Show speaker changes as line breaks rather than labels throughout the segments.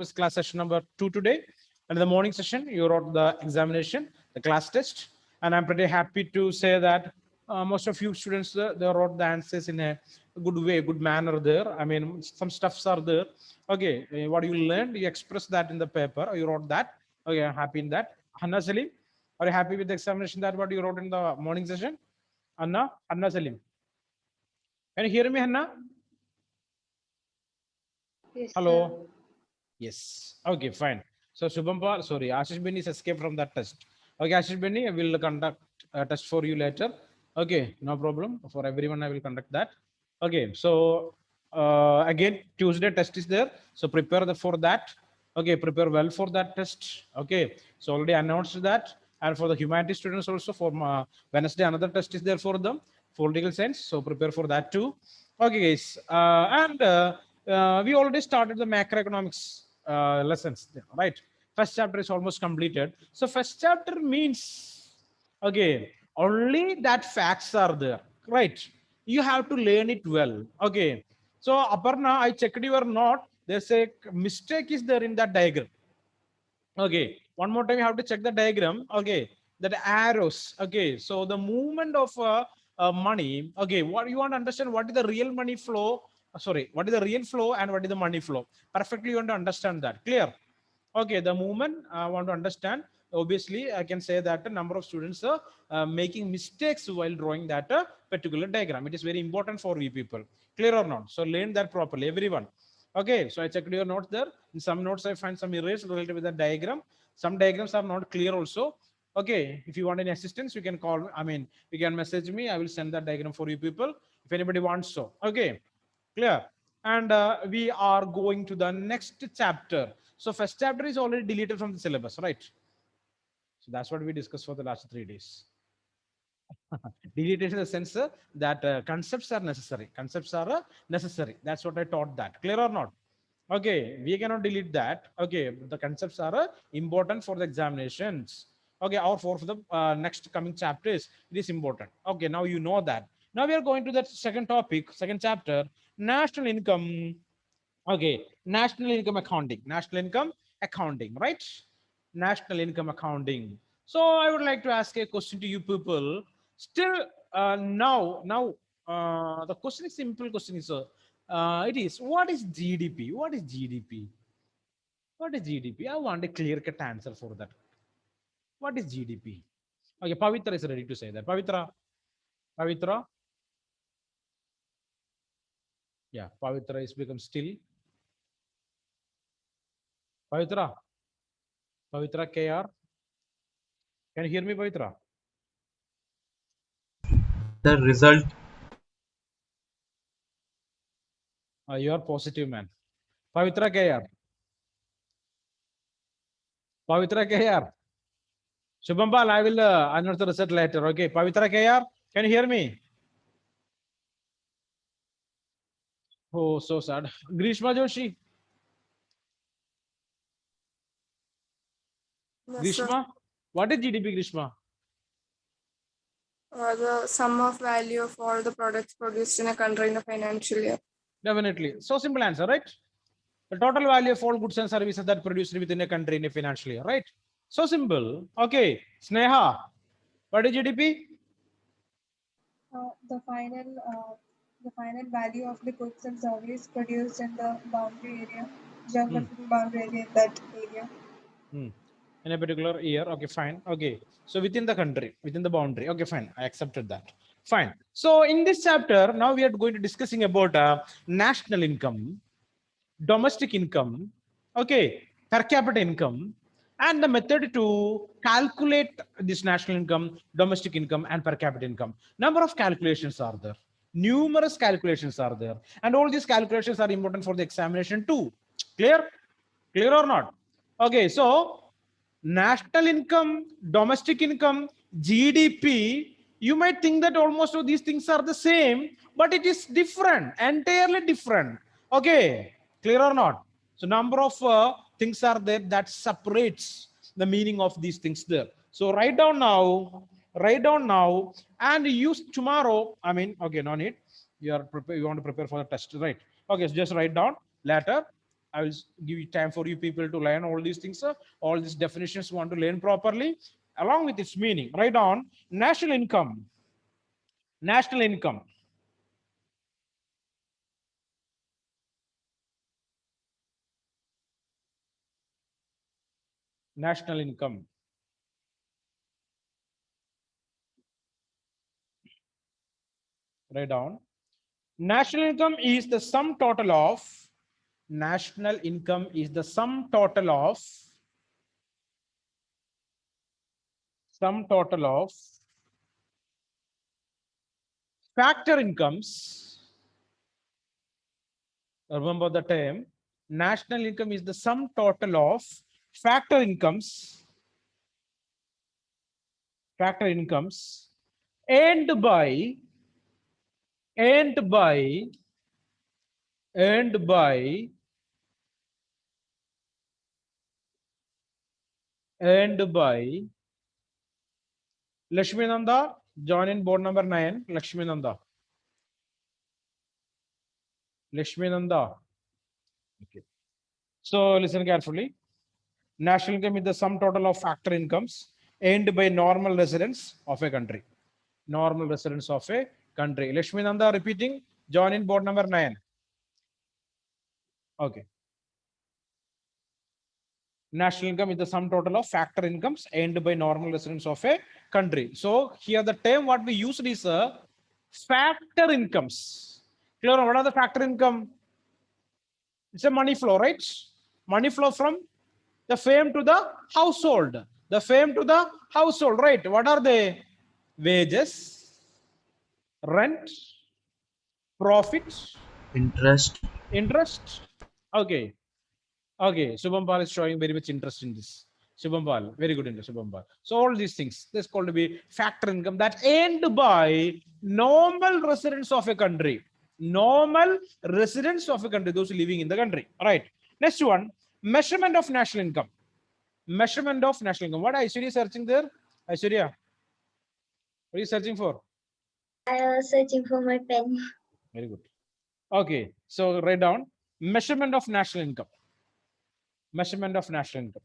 It's class session number 2 today. And in the morning session, you wrote the examination, the class test. And I'm pretty happy to say that most of you students, they wrote the answers in a good way, good manner there. I mean, some stuffs are there. Okay, what you learned, you expressed that in the paper, or you wrote that. Okay, I'm happy in that. Hanna Salim, are you happy with the examination that what you wrote in the morning session? Hanna Salim. Can you hear me, Hanna?
Yes, sir.
Hello. Yes. Okay, fine. So Shubhampal, sorry, Ashish Benny is escaped from that test. Okay, Ashish Benny, I will conduct a test for you later. Okay, no problem. For everyone, I will conduct that. Okay, so again, Tuesday test is there. So prepare for that. Okay, prepare well for that test. Okay, so already announced that. And for the humanities students also, for Wednesday, another test is there for them, political science. So prepare for that too. Okay, guys. We already started the macroeconomics lessons, right? First chapter is almost completed. So first chapter means, okay, only that facts are there, right? You have to learn it well. Okay. So Aparna, I checked your note. There's a mistake is there in that diagram. Okay, one more time you have to check the diagram. Okay, that arrows. Okay, so the movement of money. Okay, what you want to understand, what is the real money flow? Sorry, what is the real flow and what is the money flow? Perfectly, you want to understand that. Clear? Okay, the movement I want to understand. Obviously, I can say that a number of students are making mistakes while drawing that particular diagram. It is very important for you people. Clear or not? So learn that properly, everyone. Okay, so I checked your notes there. In some notes, I find some errors related with the diagram. Some diagrams are not clear also. Okay, if you want any assistance, you can call. I mean, you can message me. I will send that diagram for you people if anybody wants so. Okay, clear. And we are going to the next chapter. So first chapter is already deleted from the syllabus, right? So that's what we discussed for the last 3 days. Deleted in the sense that concepts are necessary. Concepts are necessary. That's what I taught that. Clear or not? Okay, we cannot delete that. Okay, the concepts are important for the examinations. Okay, or for the next coming chapters, it is important. Okay, now you know that. Now we are going to that second topic, second chapter, national income. Okay, national income accounting. National income accounting, right? National income accounting. So I would like to ask a question to you people. Still, the question is simple. Question is, it is what is GDP? What is GDP? What is GDP? I want a clear-cut answer for that. What is GDP? Okay, Pavitra is ready to say that. Pavitra, yeah, Pavitra is become still. Pavitra, Pavitra KR. Can you hear me, Pavitra?
The result.
You are positive, man. Pavitra KR. Pavitra KR. Shubhambal, I will announce the result later. Okay, Pavitra KR. Can you hear me? Oh, so sad. Grishma Joshi.
Yes, sir.
Grishma. What is GDP, Grishma?
The sum of value of all the products produced in a country in a financial year.
Definitely. So simple answer, right? The total value of all goods and services that produced within a country in a financial year, right? So simple. Okay. Sneha. What is GDP?
uh, the final uh, the final value of the goods and service produced in the boundary area,
Hmm.
geographical boundary area in that area.
Hmm. In a particular year. Okay, fine. Okay. So within the country, within the boundary. Okay, fine. I accepted that. Fine. So in this chapter, now we are going to discussing about national income, domestic income, okay, per capita income, and the method to calculate this national income, domestic income, and per capita income. Number of calculations are there. Numerous calculations are there. And all these calculations are important for the examination too. Clear? Clear or not? Okay, so national income, domestic income, GDP, you might think that almost all these things are the same, but it is different, entirely different. Okay, clear or not? So number of things are there that separates the meaning of these things there. So write down now, and use tomorrow. I mean, okay, no need. You are prepare. You want to prepare for the test, right? Okay, so just write down later. I will give you time for you people to learn all these things, all these definitions want to learn properly along with its meaning. Write down national income. National income. National income. Write down. National income is the sum total of national income is the sum total of factor incomes. Remember the term. National income is the sum total of factor incomes, factor incomes earned by earned by earned by earned by Lakshmi Nanda. Join in board number 9. Lakshmi Nanda. Lakshmi Nanda. Okay. So listen carefully. National income is the sum total of factor incomes earned by normal residents of a country. Normal residents of a country. Lakshmi Nanda repeating. Join in board number 9. Okay. National income is the sum total of factor incomes earned by normal residents of a country. So here the term what we used is factor incomes. Clear? What are the factor income? It's a money flow, right? Money flow from the fame to the household. The fame to the household, right? What are they? Wages, rent, profit,
interest,
interest. Okay. Okay. Shubham Pal is showing very much interest in this. Shubham Pal, very good interest, Shubham Pal. So all these things, this called to be factor income that earned by normal residents of a country. Normal residents of a country, those living in the country. All right. Next one, measurement of national income. Measurement of national income. What Aishwarya is searching there? Aishwarya, what are you searching for?
I was searching for my pen.
Very good. Okay, so write down measurement of national income. Measurement of national income.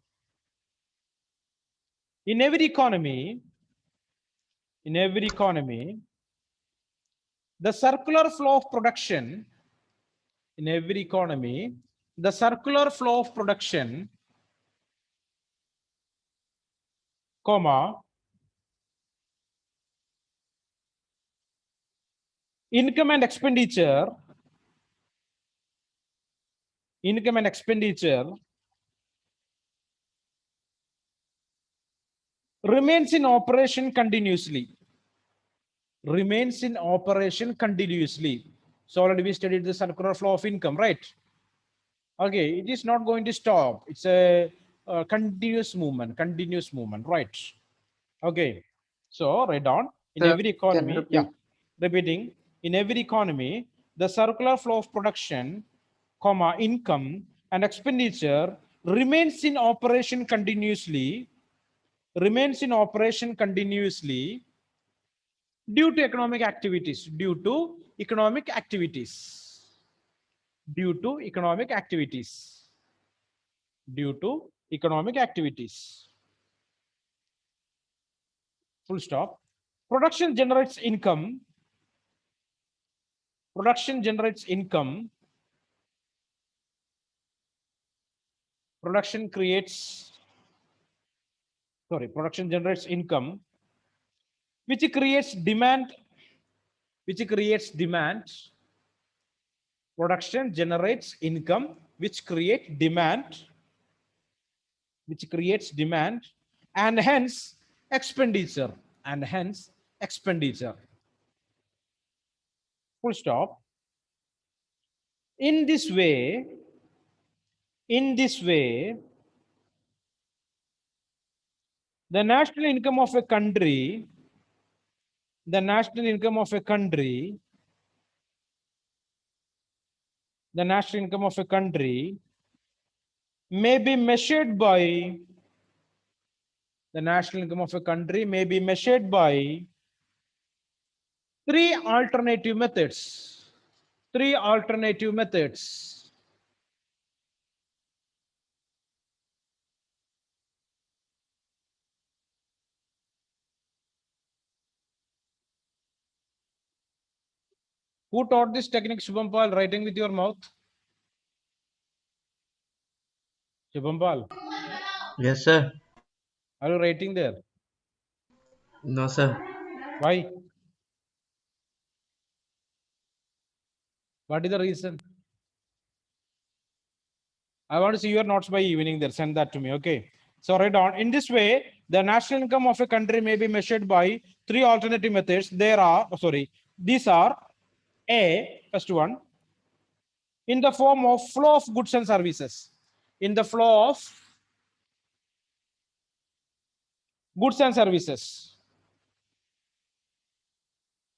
In every economy, the circular flow of production, in every economy, the circular flow of production, comma, income and expenditure, income and expenditure remains in operation continuously. Remains in operation continuously. So already we studied the circular flow of income, right? Okay, it is not going to stop. It's a, continuous movement, right? Okay, so write down in
sir,
every
can
economy,
repeat.
yeah, repeating, in every economy, the circular flow of production, comma, income and expenditure remains in operation continuously, remains in operation continuously due to economic activities, due to economic activities, due to economic activities, due to economic activities. Full stop. Production generates income. Production generates income. Production creates, sorry, production generates income, which creates demand, which creates demand. Production generates income, which creates demand, which creates demand, and hence expenditure, and hence expenditure. Full stop. In this way, in this way, the national income of a country, the national income of a country, the national income of a country may be measured by, the national income of a country may be measured by three alternative methods. Three alternative methods. Who taught this technique, Shubhampal? Writing with your mouth. Shubhampal,
Yes, sir.
are you writing there?
No, sir.
Why? What is the reason? I want to see your notes by evening there. Send that to me. Okay. So write down. In this way, the national income of a country may be measured by three alternative methods. There are, these are A, first one, in the form of flow of goods and services. In the flow of goods and services.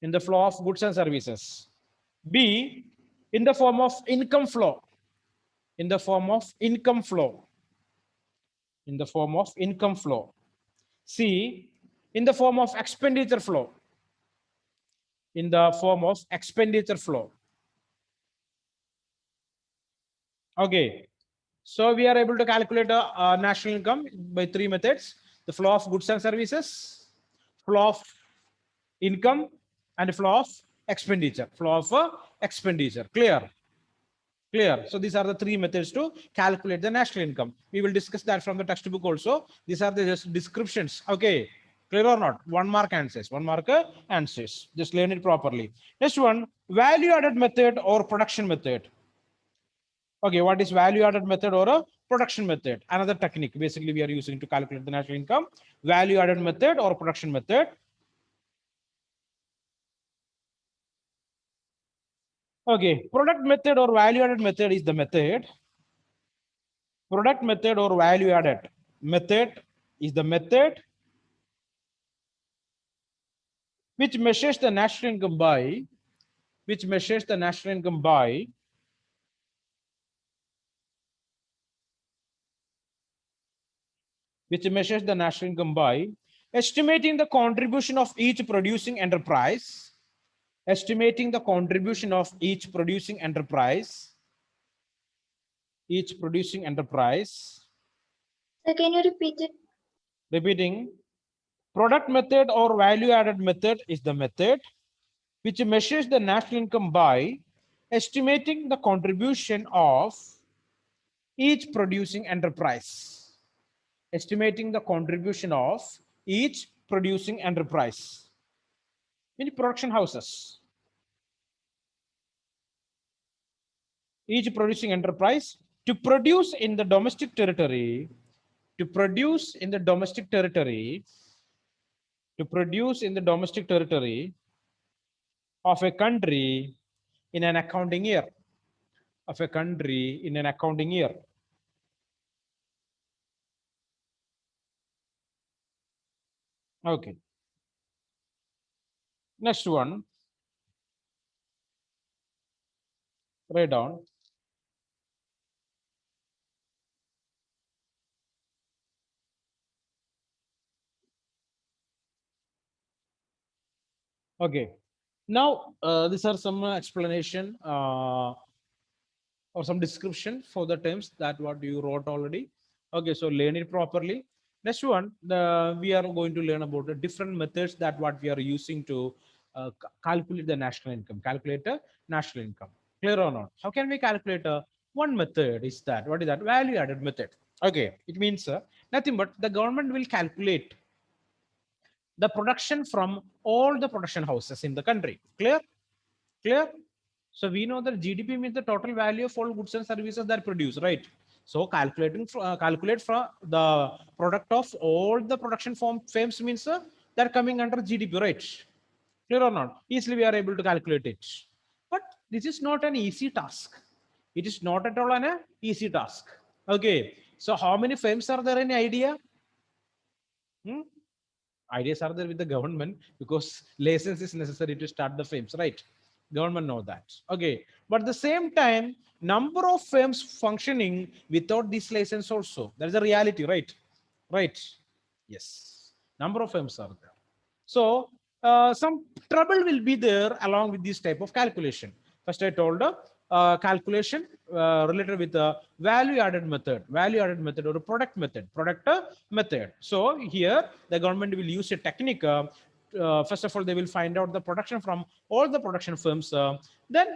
In the flow of goods and services. B, in the form of income flow. In the form of income flow. In the form of income flow. C, in the form of expenditure flow. In the form of expenditure flow. Okay. So we are able to calculate a national income by three methods: the flow of goods and services, flow of income, and flow of expenditure. Flow of expenditure. Clear? Clear. So these are the three methods to calculate the national income. We will discuss that from the textbook also. These are the just descriptions. Okay. Clear or not? 1 mark answers. 1 mark answers. Just learn it properly. Next one, value added method or production method. Okay, what is value added method or a production method? Another technique basically we are using to calculate the national income. Value added method or production method. Okay, product method or value added method is the method. Product method or value added method is the method which measures the national income by which measures the national income by which measures the national income by estimating the contribution of each producing enterprise, estimating the contribution of each producing enterprise,
So can you repeat it?
repeating, product method or value added method is the method which measures the national income by estimating the contribution of each producing enterprise, estimating the contribution of each producing enterprise in production houses, each producing enterprise to produce in the domestic territory, to produce in the domestic territory, to produce in the domestic territory of a country in an accounting year, of a country in an accounting year. Okay. Next one, write down. Okay. Now, these are some explanation or some description for the terms that what you wrote already. Okay, so learn it properly. Next one, we are going to learn about the different methods that what we are using to calculate the national income. Calculate the national income. Clear or not? How can we calculate one method? Is that what is that value added method? Okay, it means nothing but the government will calculate the production from all the production houses in the country. Clear? Clear? So we know that GDP means the total value of all goods and services that produce, right? So calculate from the product of all the production firms means they're coming under GDP, right? Clear or not? Easily we are able to calculate it. But this is not an easy task. It is not at all an easy task. Okay. So how many firms are there? Any idea? Hmm? Ideas are there with the government because license is necessary to start the firms, right? Government know that. Okay, but at the same time, number of firms functioning without this license also. That is a reality, right? Right. Yes. Number of firms are there. So some trouble will be there along with this type of calculation. First, I told calculation related with the value added method or a product method. So here the government will use a technique first of all, they will find out the production from all the production firms. Then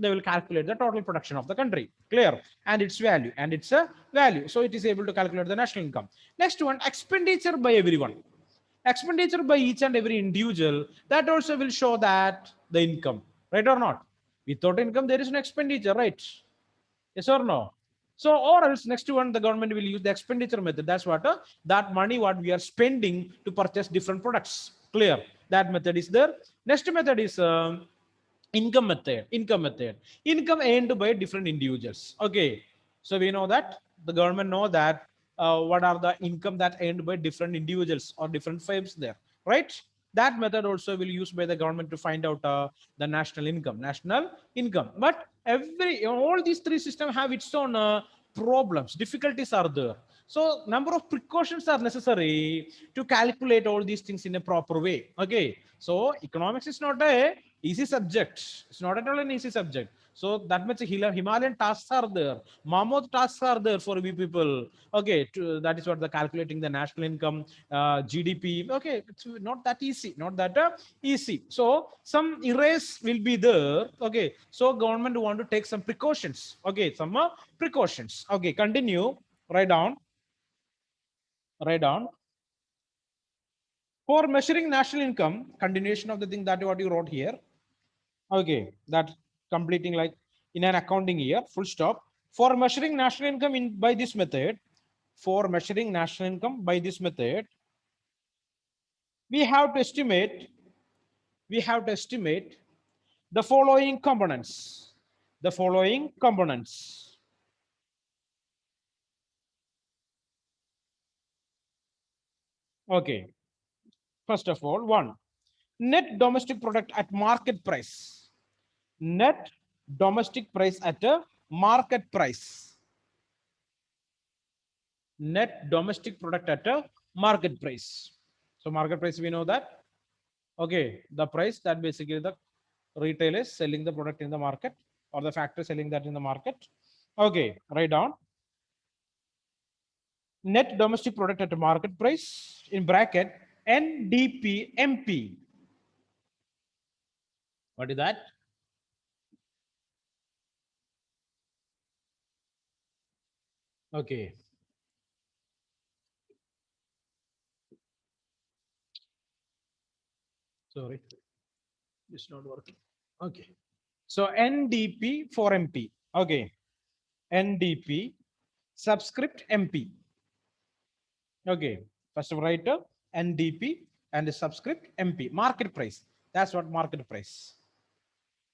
they will calculate the total production of the country. Clear? And its value. And it's a value. So it is able to calculate the national income. Next one, expenditure by everyone. Expenditure by each and every individual. That also will show that the income. Right or not? Without income, there is no expenditure, right? Yes or no? So, or else next one, the government will use the expenditure method. That's what that money what we are spending to purchase different products. Clear? That method is there. Next method is income method. Income method. Income earned by different individuals. Okay. So we know that the government know that what are the income that earned by different individuals or different firms there, right? That method also will use by the government to find out the national income. National income. But every all these three systems have its own problems. Difficulties are there. So number of precautions are necessary to calculate all these things in a proper way. Okay. So economics is not a easy subject. It's not at all an easy subject. So that much Himalayan tasks are there. Mammoth tasks are there for we people. Okay, that is what the calculating the national income, GDP. Okay, it's not that easy. Not that easy. So some erase will be there. Okay, so government want to take some precautions. Okay, some precautions. Okay, continue. Write down. Write down. For measuring national income, continuation of the thing that what you wrote here. Okay, that completing like in an accounting year, full stop. For measuring national income in by this method, for measuring national income by this method, we have to estimate, we have to estimate the following components. The following components. Okay, first of all, one, net domestic product at market price. Net domestic price at a market price. Net domestic product at a market price. So market price, we know that. Okay, the price that basically the retailer is selling the product in the market or the factory selling that in the market. Okay, write down. Net domestic product at a market price in bracket NDPMP. What is that? Okay. Sorry, it's not working. Okay. So NDP for MP. Okay. NDP subscript MP. Okay. First of write NDP and the subscript MP. Market price. That's what market price.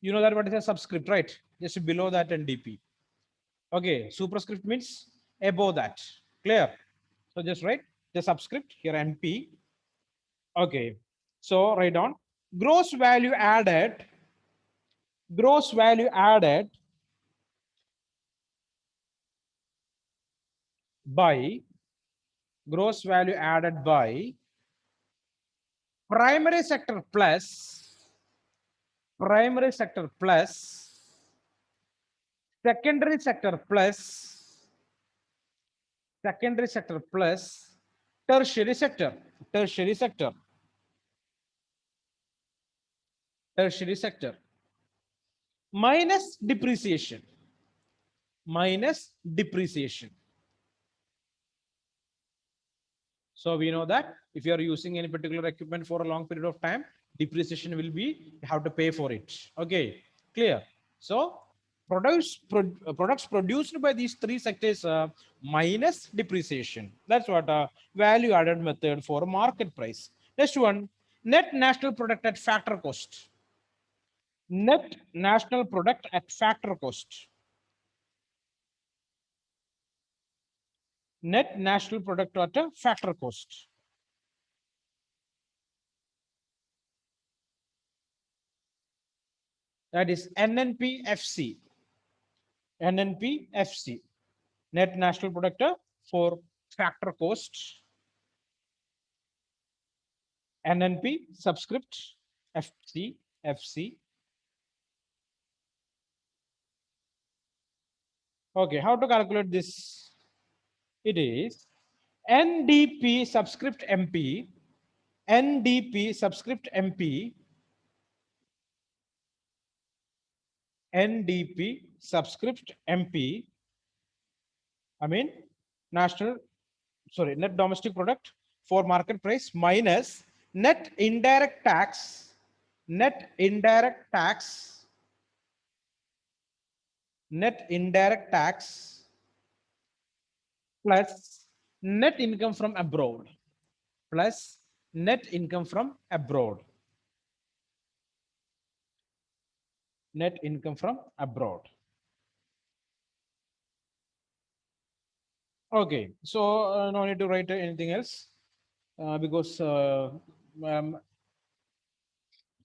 You know that what is a subscript, right? Just below that NDP. Okay. Superscript means above that. Clear? So just write the subscript here MP. Okay. So write down gross value added. Gross value added by gross value added by primary sector plus secondary sector plus tertiary sector tertiary sector tertiary sector minus depreciation minus depreciation. So we know that if you are using any particular equipment for a long period of time, depreciation will be, you have to pay for it. Okay, clear? So products produced by these three sectors minus depreciation. That's what a value added method for market price. Next one, net national product at factor cost. Net national product at factor cost. Net national product at a factor cost. That is NNPFC. NNPFC. Net national product for factor cost. NNP subscript FC. Okay, how to calculate this? It is NDP subscript MP NDP subscript MP, NDP subscript MP, I mean national, sorry, net domestic product for market price minus net indirect tax, net indirect tax, net indirect tax plus net income from abroad, plus net income from abroad, net income from abroad. Okay, so no need to write anything else because I'm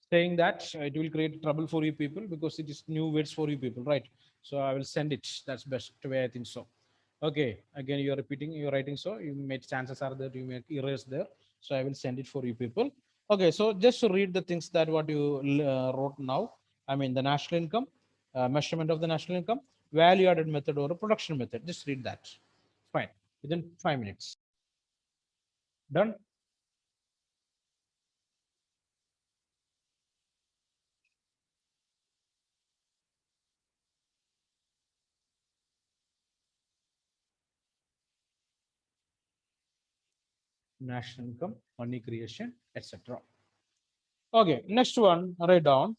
saying that it will create trouble for you people because it is new words for you people, right? So I will send it. That's best way, I think so. Okay, again you are repeating, you are writing, so you made chances are that you make errors there. So I will send it for you people. Okay, so just to read the things that what you wrote now. I mean the national income, measurement of the national income, value added method or a production method. Just read that. Fine. Within 5 minutes. Done. National income, money creation, etc. Okay, next one, write down.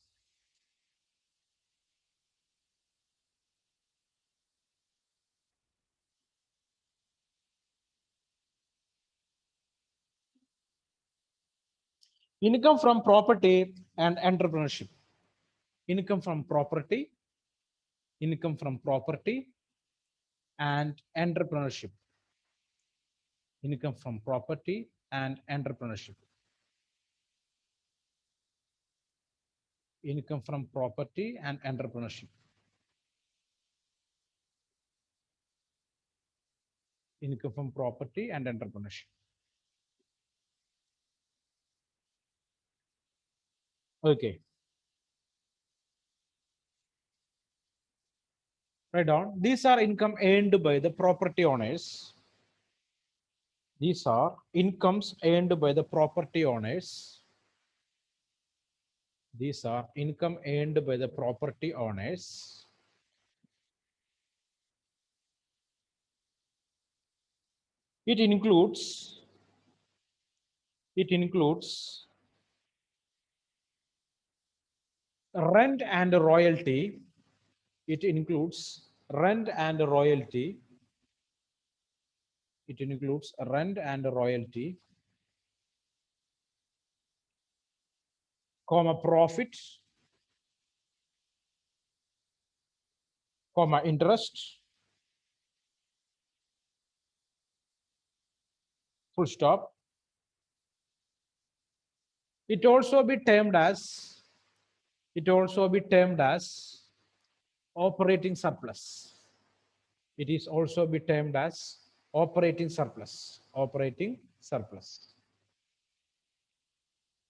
Income from property and entrepreneurship. Income from property, income from property and entrepreneurship. Income from property and entrepreneurship. Income from property and entrepreneurship. Income from property and entrepreneurship. Okay. Write down. These are income earned by the property owners. These are incomes earned by the property owners. These are income earned by the property owners. It includes rent and royalty. It includes rent and royalty. It includes rent and royalty, comma profit, comma interest, full stop. It also be termed as, it also be termed as operating surplus. It is also be termed as operating surplus. Operating surplus.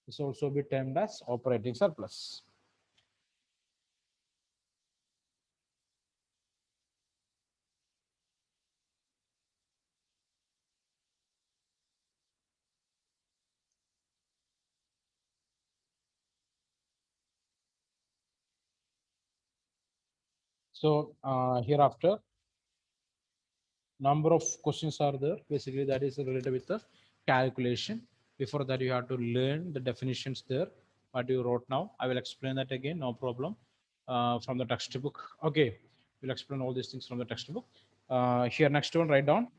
It's also be termed as operating surplus. So hereafter, number of questions are there. Basically, that is related with the calculation. Before that, you have to learn the definitions there. What you wrote now, I will explain that again. No problem. From the textbook. Okay, we'll explain all these things from the textbook. Here, next one, write down.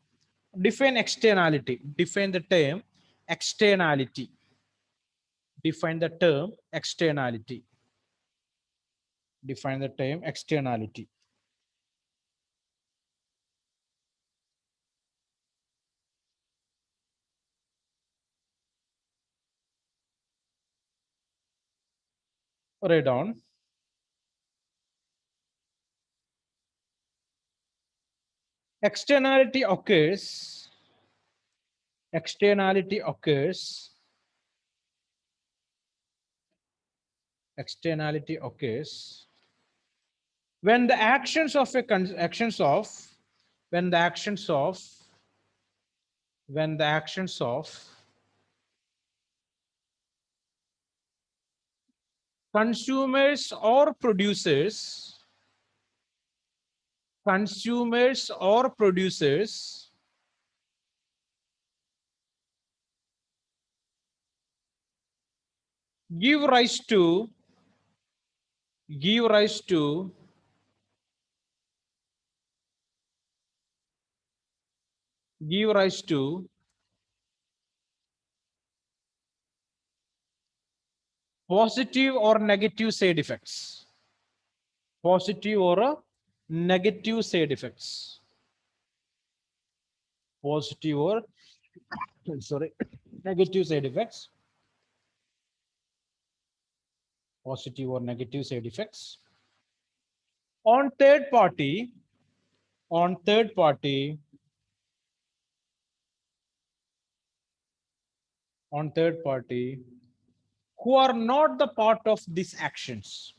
Define externality. Define the term externality. Define the term externality. Define the term externality. Write down. Externality occurs. Externality occurs. Externality occurs when the actions of a actions of when the actions of when the actions of consumers or producers give rise to give rise to give rise to positive or negative side effects. Positive or negative side effects. Positive or sorry, negative side effects. Positive or negative side effects. On third party, on third party, on third party, who are not the part of these actions.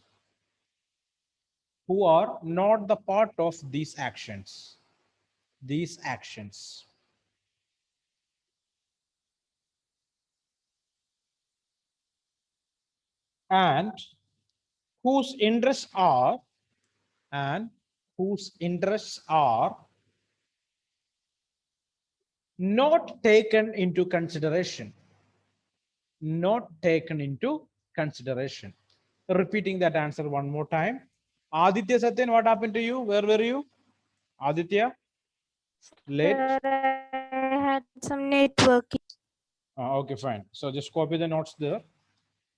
Who are not the part of these actions. These actions. And whose interests are and whose interests are not taken into consideration. Not taken into consideration. Repeating that answer one more time. Aditya Satyan, what happened to you? Where were you? Aditya? Late?
Sir, I had some network.
Okay, fine. So just copy the notes there.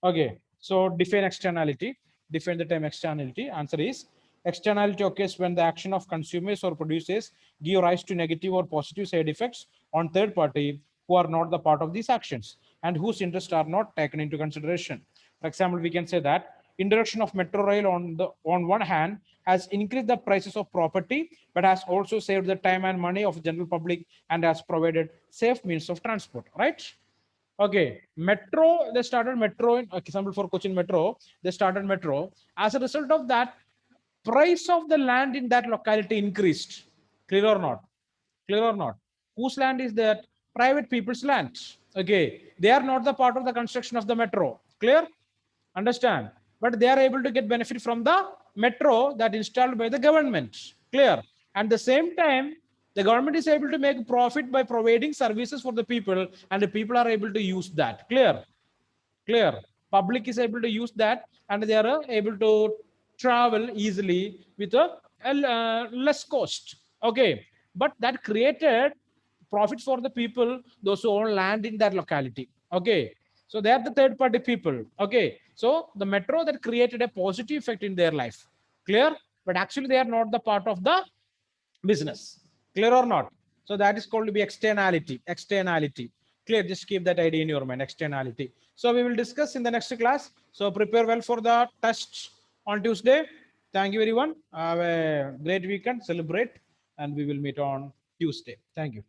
Okay, so define externality. Define the term externality. Answer is externality occurs when the action of consumers or producers give rise to negative or positive side effects on third party who are not the part of these actions and whose interests are not taken into consideration. For example, we can say that introduction of metro rail on one hand has increased the prices of property, but has also saved the time and money of general public and has provided safe means of transport, right? Okay, metro, they started metro in example for Cochin Metro, they started metro. As a result of that, price of the land in that locality increased. Clear or not? Clear or not? Whose land is that? Private people's land. Okay, they are not the part of the construction of the metro. Clear? Understand? But they are able to get benefit from the metro that installed by the government. Clear? At the same time, the government is able to make profit by providing services for the people, and the people are able to use that. Clear? Clear? Public is able to use that, and they are able to travel easily with a less cost. Okay, but that created profit for the people, those who own land in that locality. Okay, so they are the third party people. Okay, so the metro that created a positive effect in their life. Clear? But actually they are not the part of the business. Clear or not? So that is called to be externality. Externality. Clear? Just keep that idea in your mind. Externality. So we will discuss in the next class. So prepare well for the test on Tuesday. Thank you everyone. Have a great weekend. Celebrate, and we will meet on Tuesday. Thank you.